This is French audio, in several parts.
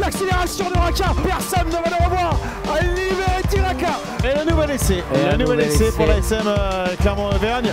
l'accélération de Raka, personne ne va le revoir. Liberty Raka. Et le nouvel essai, pour l'ASM Clermont-Auvergne.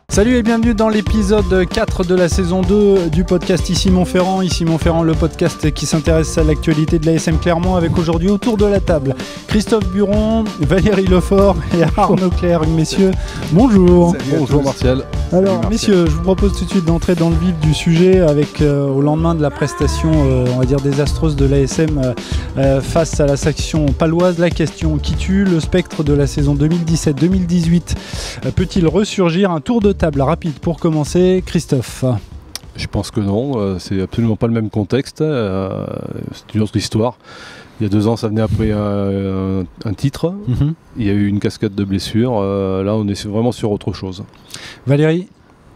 Salut et bienvenue dans l'épisode 4 de la saison 2 du podcast Ici Montferrand. Ici Montferrand, le podcast qui s'intéresse à l'actualité de l'ASM Clermont, avec aujourd'hui autour de la table Christophe Buron, Valérie Lefort et Arnaud Clerc. Messieurs, bonjour. Bonjour Martial. Alors messieurs, je vous propose tout de suite d'entrer dans le vif du sujet avec au lendemain de la prestation on va dire désastreuse de l'ASM face à la section paloise, la question qui tue: le spectre de la saison 2017-2018 peut-il ressurgir? Un tour de table rapide pour commencer. Christophe. Je pense que non, c'est absolument pas le même contexte, c'est une autre histoire. Il y a 2 ans, ça venait après un titre, il y a eu une cascade de blessures, là on est vraiment sur autre chose. Valérie?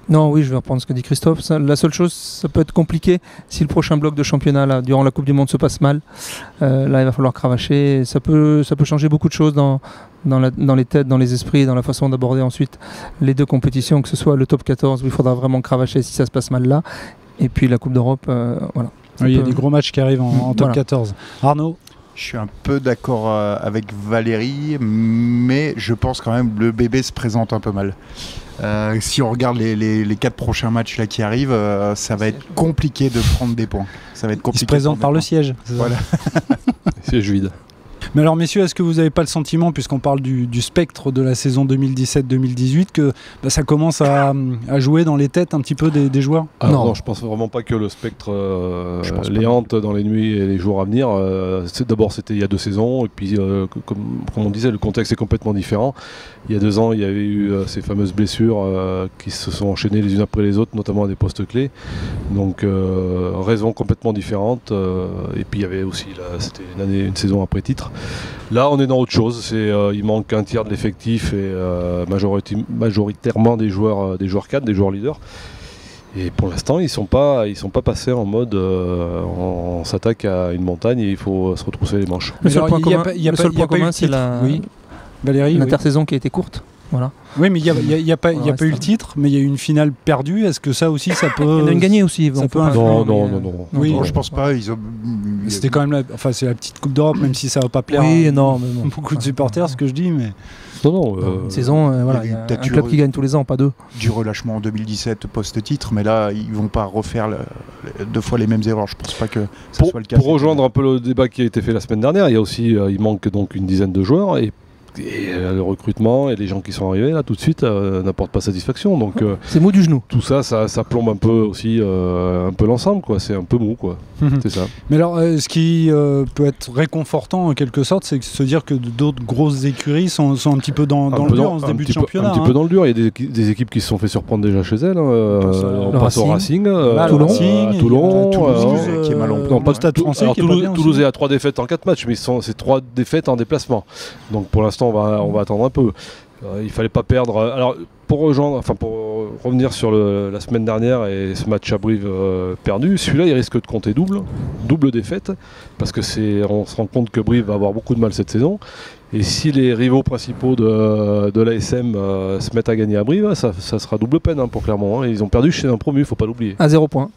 Non, oui, je vais reprendre ce que dit Christophe. La seule chose, ça peut être compliqué si le prochain bloc de championnat là, durant la Coupe du Monde se passe mal. Là, il va falloir cravacher. Ça peut changer beaucoup de choses dans les têtes, dans les esprits, dans la façon d'aborder ensuite les 2 compétitions, que ce soit le top 14 où il faudra vraiment cravacher si ça se passe mal là, et puis la Coupe d'Europe. Voilà. Oui, il y a des gros matchs qui arrivent en top 14. Arnaud? Je suis un peu d'accord avec Valérie, mais je pense quand même que le bébé se présente un peu mal. Si on regarde les 4 prochains matchs là qui arrivent, ça va être compliqué de prendre des points. Ça va être compliqué. Il se présente par le siège. Voilà. Siège vide. Mais alors messieurs, est-ce que vous n'avez pas le sentiment, puisqu'on parle du spectre de la saison 2017-2018, que ça commence à jouer dans les têtes un petit peu des joueurs? Non, je pense vraiment pas que le spectre les hante dans les nuits et les jours à venir. D'abord c'était il y a 2 saisons, et puis comme on disait, le contexte est complètement différent. Il y a 2 ans, il y avait eu ces fameuses blessures qui se sont enchaînées les unes après les autres, notamment à des postes clés. Donc raison complètement différente. Et puis il y avait aussi, c'était une saison après titre. Là, on est dans autre chose. Il manque un tiers de l'effectif et majoritairement des joueurs cadres, des joueurs leaders. Et pour l'instant, ils sont pas passés en mode on s'attaque à une montagne et il faut se retrousser les manches. Le seul point commun, c'est l'intersaison qui a été courte. Voilà. Oui, mais il n'y a pas eu le titre, mais il y a eu une finale perdue. Est-ce que ça aussi, ça peut... Il y en a une gagnée aussi. Non. Oui, je pense pas. C'était quand même c'est la petite Coupe d'Europe, même si ça va pas plaire à beaucoup de supporters, ce que je dis, mais... Une saison, il y a un club qui gagne tous les ans, pas 2. Du relâchement en 2017 post-titre, mais là, ils vont pas refaire 2 fois les mêmes erreurs. Je pense pas que ça soit le cas. Pour rejoindre un peu le débat qui a été fait la semaine dernière, il y a aussi, il manque donc une dizaine de joueurs, et le recrutement et les gens qui sont arrivés là tout de suite n'apportent pas satisfaction, donc c'est mou du genou. Tout ça plombe un peu aussi l'ensemble, quoi. C'est un peu mou, quoi. C'est ça. Mais alors ce qui peut être réconfortant en quelque sorte, c'est de se dire que d'autres grosses écuries sont un petit peu dans le dur en ce début de championnat. Un petit peu dans le dur. Il y a des équipes qui se sont fait surprendre déjà chez elles. On passe au Racing, Toulon, Toulouse qui est mal en point. Pas le Stade Français qui est pas bien. Toulouse est à 3 défaites en 4 matchs, mais c'est 3 défaites en déplacement. Donc pour l'instant on va attendre un peu. Il fallait pas perdre. Alors pour revenir sur la semaine dernière et ce match à Brive perdu, celui-là il risque de compter double défaite, parce que on se rend compte que Brive va avoir beaucoup de mal cette saison. Et si les rivaux principaux de l'ASM se mettent à gagner à Brive, ça sera double peine pour Clermont. Ils ont perdu chez un promu, il faut pas l'oublier. À 0 points.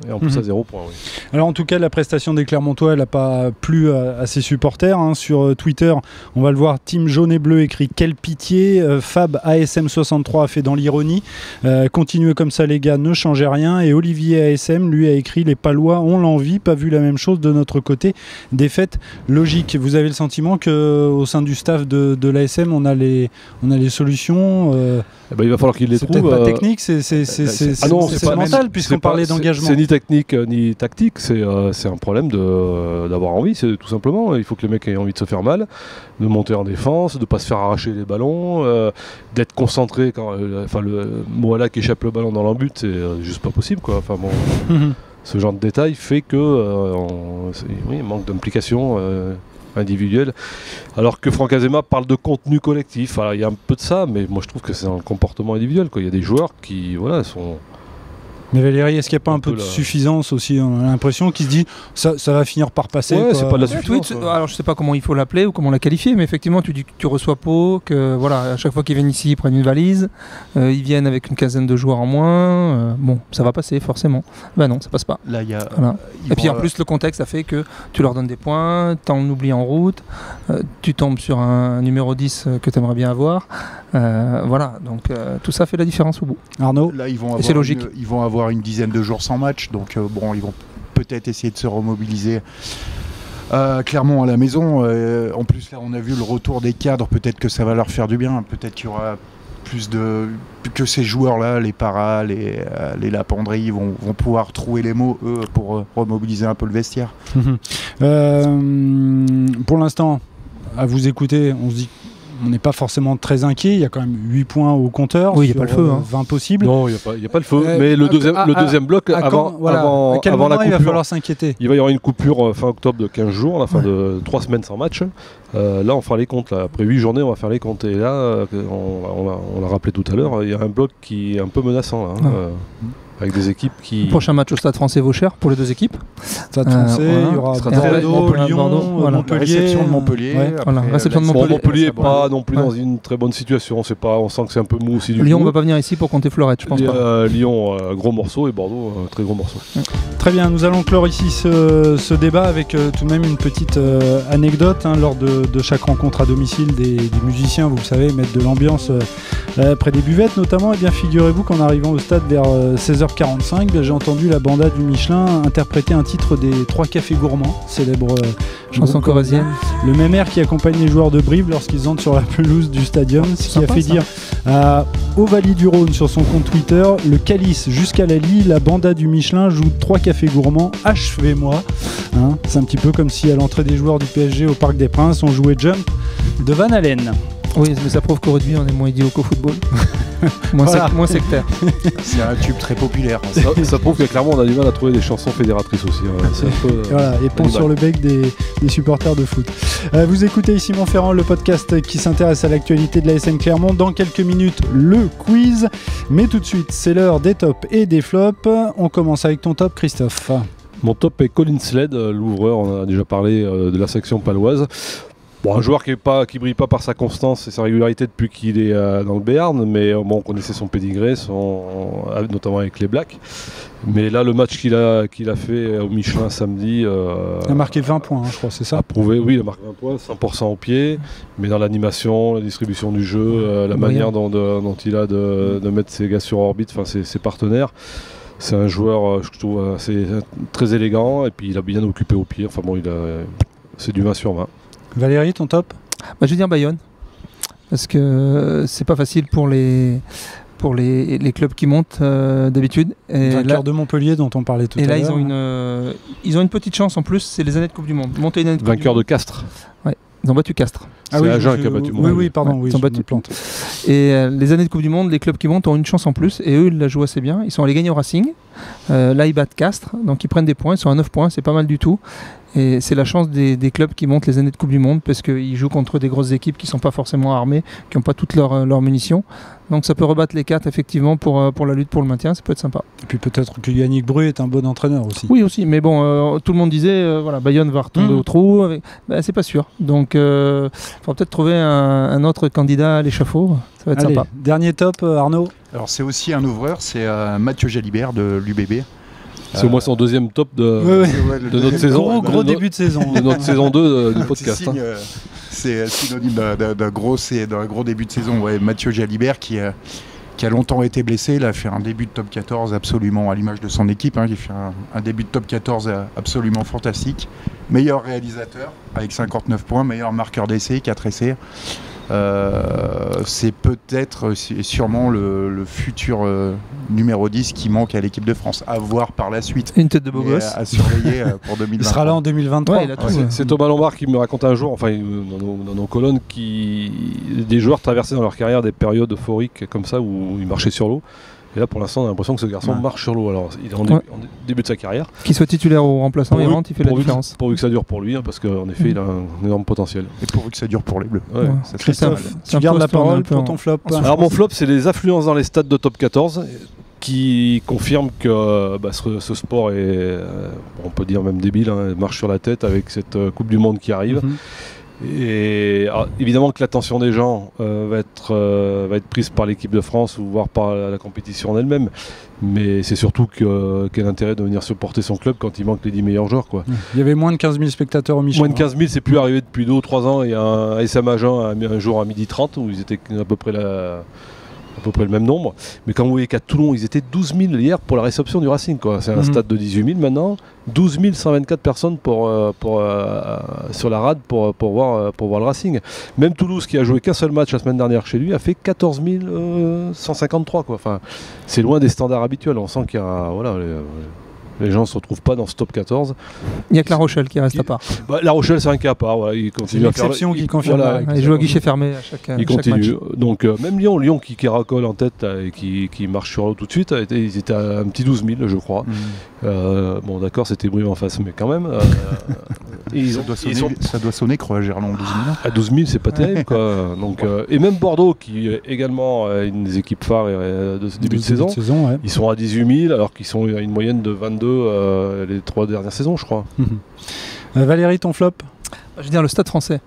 Et en plus à 0 points, oui. Alors en tout cas, la prestation des Clermontois, elle n'a pas plu à ses supporters. Sur Twitter, on va le voir, Team Jaune et Bleu écrit « Quelle pitié !» Fab ASM63 a fait dans l'ironie. Continuez comme ça les gars, ne changez rien. Et Olivier ASM, lui, a écrit « Les Palois ont l'envie, pas vu la même chose de notre côté. Défaite logique ». Vous avez le sentiment qu'au sein du staff de l'ASM, on a les solutions il va falloir qu'il les trouve. C'est peut-être pas technique, c'est mental, puisqu'on parlait d'engagement. C'est ni technique ni tactique, c'est un problème d'avoir envie, c'est tout simplement. Il faut que les mecs aient envie de se faire mal, de monter en défense, de ne pas se faire arracher les ballons, d'être concentré. Le Moala qui échappe le ballon dans l'embut, c'est juste pas possible, quoi. Ce genre de détail fait que il manque d'implication individuelle, alors que Franck Azema parle de contenu collectif. Il y a un peu de ça, mais moi je trouve que c'est un comportement individuel, quoi. Il y a des joueurs qui sont Mais Valérie, est-ce qu'il n'y a pas un peu de suffisance aussi? On a l'impression qu'il se dit ça va finir par passer. Ouais, c'est pas de la suffisance. suffisance. Alors je sais pas comment il faut l'appeler ou comment la qualifier, mais effectivement tu dis que tu reçois Pau, que voilà, à chaque fois qu'ils viennent ici ils prennent une valise, ils viennent avec une quinzaine de joueurs en moins, bon ça va passer forcément. Ben non, ça passe pas. Là, voilà. Et puis en plus le contexte a fait que tu leur donnes des points, t'en oublies en route, tu tombes sur un numéro 10 que tu aimerais bien avoir, voilà, donc tout ça fait la différence au bout. Arnaud, là c'est logique. Ils vont avoir une dizaine de jours sans match, donc bon, ils vont peut-être essayer de se remobiliser. Clermont à la maison, en plus là on a vu le retour des cadres, peut-être que ça va leur faire du bien, peut-être qu'il y aura plus que ces joueurs-là, les Paras, les Lapendry, vont pouvoir trouver les mots, eux, pour remobiliser un peu le vestiaire. Pour l'instant, à vous écouter, on se dit on n'est pas forcément très inquiet, il y a quand même 8 points au compteur, oui, il n'y a pas le feu, 20 possibles. Non, il n'y a pas le feu, mais le deuxième bloc, avant la coupure, il va falloir s'inquiéter. Il va y avoir une coupure fin octobre de 15 jours, la fin de 3 semaines sans match. Là, on fera les comptes. Là. Après 8 journées, on va faire les comptes. Et là, on l'a rappelé tout à l'heure, il y a un bloc qui est un peu menaçant. Là, avec des équipes qui... Le prochain match au Stade Français Vaut-Cher pour les deux équipes. Stade Français, il y aura Bordeaux, Lyon, Montpellier. Réception de Montpellier. Réception de Montpellier. Montpellier n'est pas non plus dans une très bonne situation. On sent que c'est un peu mou aussi. Lyon ne va pas venir ici pour compter Fleurette, je pense pas. Lyon, gros morceau, et Bordeaux, très gros morceau. Très bien, nous allons clore ici ce débat avec tout de même une petite anecdote. Lors de chaque rencontre à domicile, des musiciens, vous le savez, mettent de l'ambiance près des buvettes notamment. Et bien figurez-vous qu'en arrivant au stade vers 16h45, j'ai entendu la banda du Michelin interpréter un titre des 3 cafés gourmands, célèbre chanson corrézienne. Le même air qui accompagne les joueurs de Brive lorsqu'ils entrent sur la pelouse du stadium, ce qui a fait dire à Ovalie du Rhône sur son compte Twitter: le calice jusqu'à la lie, la banda du Michelin joue 3 cafés gourmands, achevez-moi. C'est un petit peu comme si à l'entrée des joueurs du PSG au Parc des Princes on jouait Jump de Van Halen. Oui, mais ça prouve qu'au rugby on est moins idiot qu'au football. moins sectaire. C'est un tube très populaire. Ça prouve que clairement on a du mal à trouver des chansons fédératrices aussi. C'est un peu, voilà, et pont sur le bec des supporters de foot. Vous écoutez ici Montferrand, le podcast qui s'intéresse à l'actualité de la SM Clermont. Dans quelques minutes, le quiz. Mais tout de suite, c'est l'heure des tops et des flops. On commence avec ton top, Christophe. Mon top est Colin Sled, l'ouvreur. On a déjà parlé de la section paloise. Bon, un joueur qui brille pas par sa constance et sa régularité depuis qu'il est dans le Béarn, mais bon, on connaissait son pédigré, notamment avec les Blacks. Mais là, le match qu'il a fait au Michelin samedi... il a marqué 20 points, je crois, c'est ça? Prouvé, oui, il a marqué 20 points, 100% au pied, mais dans l'animation, la distribution du jeu, la manière dont il a de mettre ses gars sur orbite, ses partenaires. C'est un joueur, je trouve, très élégant, et puis il a bien occupé au pied. Enfin bon, c'est du 20 sur 20. Valérie, ton top? Je vais dire Bayonne, parce que c'est pas facile pour les clubs qui montent d'habitude. Vainqueur de Montpellier dont on parlait tout à l'heure. Et là ils ont une petite chance en plus, c'est les années de Coupe du Monde. Vainqueur de Castres. Ouais, ils ont battu Castres. C'est Agen qui a battu Montpellier. Oui, pardon, ils ont battu Plante. Et les années de Coupe du Monde, les clubs qui montent ont une chance en plus, et eux ils la jouent assez bien. Ils sont allés gagner au Racing. Là ils battent Castres, donc ils prennent des points, ils sont à 9 points, c'est pas mal du tout. Et c'est la chance des clubs qui montent les années de Coupe du Monde, parce qu'ils jouent contre des grosses équipes qui ne sont pas forcément armées, qui n'ont pas toutes leurs munitions. Donc ça peut rebattre les cartes effectivement pour la lutte pour le maintien, ça peut être sympa. Et puis peut-être que Yannick Bru est un bon entraîneur aussi. Oui aussi, mais bon, tout le monde disait Bayonne va retomber au trou, c'est pas sûr. Donc il faudra peut-être trouver un autre candidat à l'échafaud, ça va être sympa. Dernier top, Arnaud. Alors c'est aussi un ouvreur, c'est Mathieu Jalibert de l'UBB. C'est au moins son deuxième top de notre saison. Gros début de saison. De notre saison 2 du podcast. C'est synonyme d'un gros début de saison. Ouais, Mathieu Jalibert qui a longtemps été blessé. Il a fait un début de top 14 absolument à l'image de son équipe. Il a fait un début de top 14 absolument fantastique. Meilleur réalisateur avec 59 points, meilleur marqueur d'essai, 4 essais. C'est peut-être sûrement le futur numéro 10 qui manque à l'équipe de France, à voir par la suite. Une tête de beau gosse. À surveiller pour 2023. Il sera là en 2023. Ouais, c'est Thomas Lombard qui me racontait un jour, dans nos colonnes, des joueurs traversaient dans leur carrière des périodes euphoriques comme ça où ils marchaient sur l'eau. Et là, pour l'instant, on a l'impression que ce garçon marche sur l'eau. Alors, il est en début de sa carrière. Qu'il soit titulaire ou remplaçant, il rentre, il fait la différence. Pourvu que ça dure pour lui, parce qu'en effet, il a un énorme potentiel. Et pourvu que ça dure pour les Bleus. Ouais. Christophe, tu gardes la parole pour ton flop. Alors, mon flop, c'est les affluences dans les stades de top 14. qui confirme que ce sport est, on peut dire même débile, hein, marche sur la tête avec cette Coupe du Monde qui arrive. Et alors, évidemment que l'attention des gens va être prise par l'équipe de France ou voire par la compétition en elle-même. Mais c'est surtout quel intérêt de venir supporter son club quand il manque les 10 meilleurs joueurs, quoi. Il y avait moins de 15 000 spectateurs au Michelin. Moins de 15 000, c'est plus arrivé depuis 2 ou 3 ans. Il y a un ASM Agen un jour à 12h30 où ils étaient à peu près le même nombre. Mais quand vous voyez qu'à Toulon, ils étaient 12 000 hier pour la réception du Racing, quoi. C'est un stade de 18 000 maintenant. 12 124 personnes sur la rade pour voir le Racing. Même Toulouse, qui a joué qu'un seul match la semaine dernière chez lui, a fait 14 153, quoi. Enfin, c'est loin des standards habituels. On sent qu'il y a... Voilà, les gens ne se retrouvent pas dans ce top 14. Il n'y a que La Rochelle qui reste à part. La Rochelle, c'est un cas à part. Voilà, c'est l'exception qui confirme. Voilà, il joue à guichet fermé à chaque match. Il continue. Donc, même Lyon qui racole en tête et qui marche sur l'eau tout de suite, ils étaient à un petit 12 000, je crois. Bon, d'accord, c'était bruyant en face, mais quand même. Ça doit sonner, Croix-Gerland, 12 000. À 12 000, c'est pas terrible, quoi. Donc, et même Bordeaux, qui est également une des équipes phares de ce début de saison, ouais. Ils sont à 18 000, alors qu'ils sont à une moyenne de 22 les 3 dernières saisons, je crois. Valérie, ton flop? Je veux dire le Stade Français.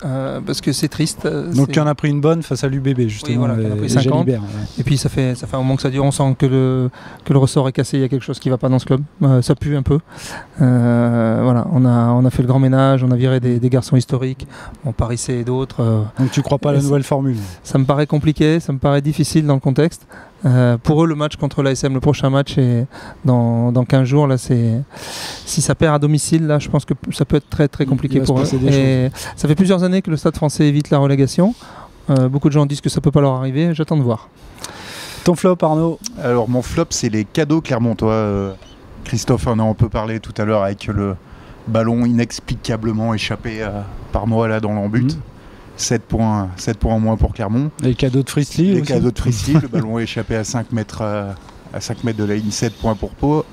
Parce que c'est triste. Donc tu en as pris une bonne face à l'UBB, justement. Oui, voilà, on a pris 50. Et puis ça fait un moment que ça dure. On sent que le ressort est cassé. Il y a quelque chose qui ne va pas dans ce club. Ça pue un peu. Voilà, on a fait le grand ménage. On a viré des garçons historiques. Paris C et d'autres. Donc tu ne crois pas à la nouvelle formule? Ça me paraît compliqué. Ça me paraît difficile dans le contexte. Pour eux, le match contre l'ASM, le prochain match est dans 15 jours. Là, si ça perd à domicile, là, je pense que ça peut être très très compliqué pour eux. Et ça fait plusieurs années que le Stade Français évite la relégation. Beaucoup de gens disent que ça peut pas leur arriver. J'attends de voir. Ton flop, Arnaud? Alors mon flop, c'est les cadeaux clermontois. Christophe en a un peu parlé tout à l'heure avec le ballon inexplicablement échappé par Moa là dans l'embut. 7 points en moins pour Clermont. Les cadeaux de Frisley. Les cadeaux de Frisley, le ballon est échappé à 5 mètres de la ligne, 7 points pour Pau.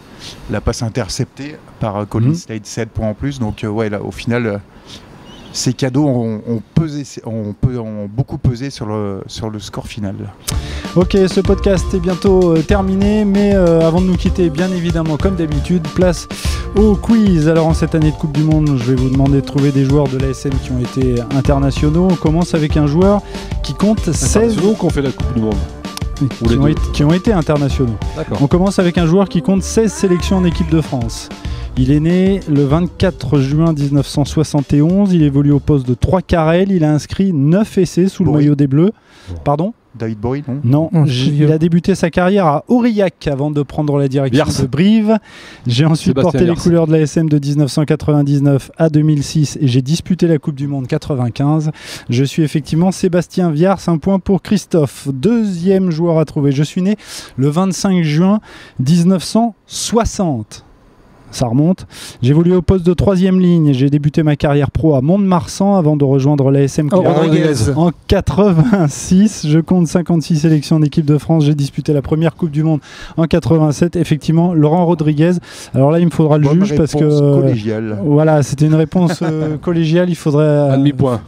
La passe interceptée par Colin Slade, 7 points en plus. Donc ouais, là, au final, ces cadeaux ont beaucoup pesé sur le score final. Ok, ce podcast est bientôt terminé, mais avant de nous quitter, bien évidemment, comme d'habitude, place au quiz. Alors en cette année de Coupe du Monde, je vais vous demander de trouver des joueurs de l'ASM qui ont été internationaux. On commence avec un joueur qui compte 16... qu'on fait la Coupe du Monde. Qui ont été internationaux. On commence avec un joueur qui compte 16 sélections en équipe de France. Il est né le 24 juin 1971, il évolue au poste de 3 carrels, il a inscrit 9 essais sous le maillot des Bleus. Pardon ? David Bory, non ? Non, il a débuté sa carrière à Aurillac avant de prendre la direction de Brive. J'ai ensuite porté les couleurs de l'ASM de 1999 à 2006 et j'ai disputé la Coupe du Monde 95. Je suis effectivement Sébastien Viars, un point pour Christophe. Deuxième joueur à trouver, je suis né le 25 juin 1960. Ça remonte. J'ai évolué au poste de 3e ligne. J'ai débuté ma carrière pro à Mont-de-Marsan avant de rejoindre l'ASM en 86. Je compte 56 sélections en équipe de France. J'ai disputé la première Coupe du Monde en 87. Effectivement, Laurent Rodriguez. Alors là, il me faudra le juge parce que collégiale. Voilà, c'était une réponse collégiale. Il faudrait un demi-point.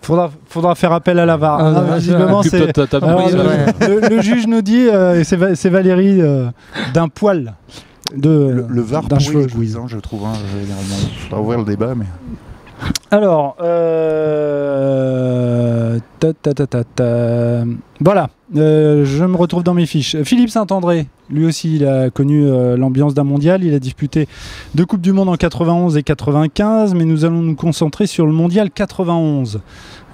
Faudra faire appel à la VAR. Visiblement, le juge nous dit, c'est Valérie d'un poil. Le VAR pourrit les quiz, je trouve. On va ouvrir le débat, mais... Alors, voilà, je me retrouve dans mes fiches. Philippe Saint-André, lui aussi, il a connu l'ambiance d'un mondial. Il a disputé 2 Coupes du Monde en 91 et 95, mais nous allons nous concentrer sur le mondial 91.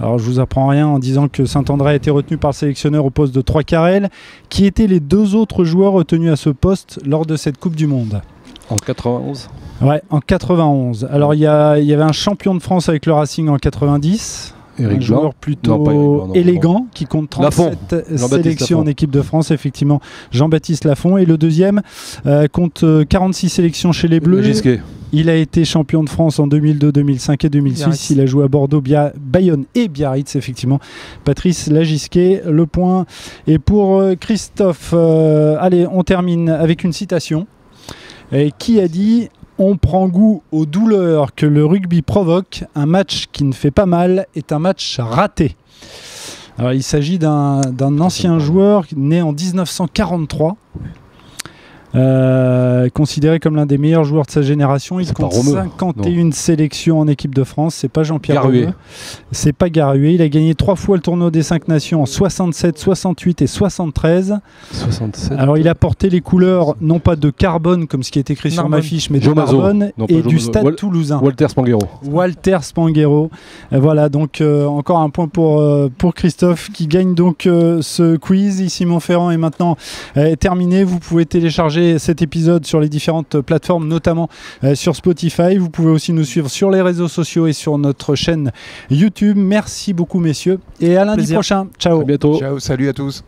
Alors, je vous apprends rien en disant que Saint-André a été retenu par le sélectionneur au poste de 3 carrels. Qui étaient les 2 autres joueurs retenus à ce poste lors de cette Coupe du Monde ? En 91 ? Ouais, en 91. Alors, il y avait un champion de France avec le Racing en 90. Eric un joueur plutôt élégant qui compte 37 sélections en équipe de France, effectivement, Jean-Baptiste Lafont. Et le deuxième compte 46 sélections chez les Bleus. Gisquet. Il a été champion de France en 2002, 2005 et 2006. Biarritz. Il a joué à Bordeaux, Bayonne et Biarritz, effectivement. Patrice Lagisquet, le point est pour Christophe. Allez, on termine avec une citation. Qui a dit « On prend goût aux douleurs que le rugby provoque. Un match qui ne fait pas mal est un match raté ». Alors, il s'agit d'un ancien joueur né en 1943. Considéré comme l'un des meilleurs joueurs de sa génération, il compte 51 sélections en équipe de France. C'est pas Jean-Pierre Romeu, c'est pas Garué. Il a gagné 3 fois le tournoi des 5 nations en 67, 68 et 73. 67. Alors il a porté les couleurs non pas de Carbone comme ce qui est écrit sur ma fiche, mais de Narbonne et du Stade Toulousain. Walter Spanghero. Walter Spanghero. Voilà, donc encore un point pour Christophe qui gagne donc ce quiz. Ici Montferrand est maintenant terminé. Vous pouvez télécharger cet épisode sur les différentes plateformes, notamment sur Spotify. Vous pouvez aussi nous suivre sur les réseaux sociaux et sur notre chaîne YouTube. Merci beaucoup messieurs et à lundi prochain. Ciao. À bientôt. Ciao, salut à tous.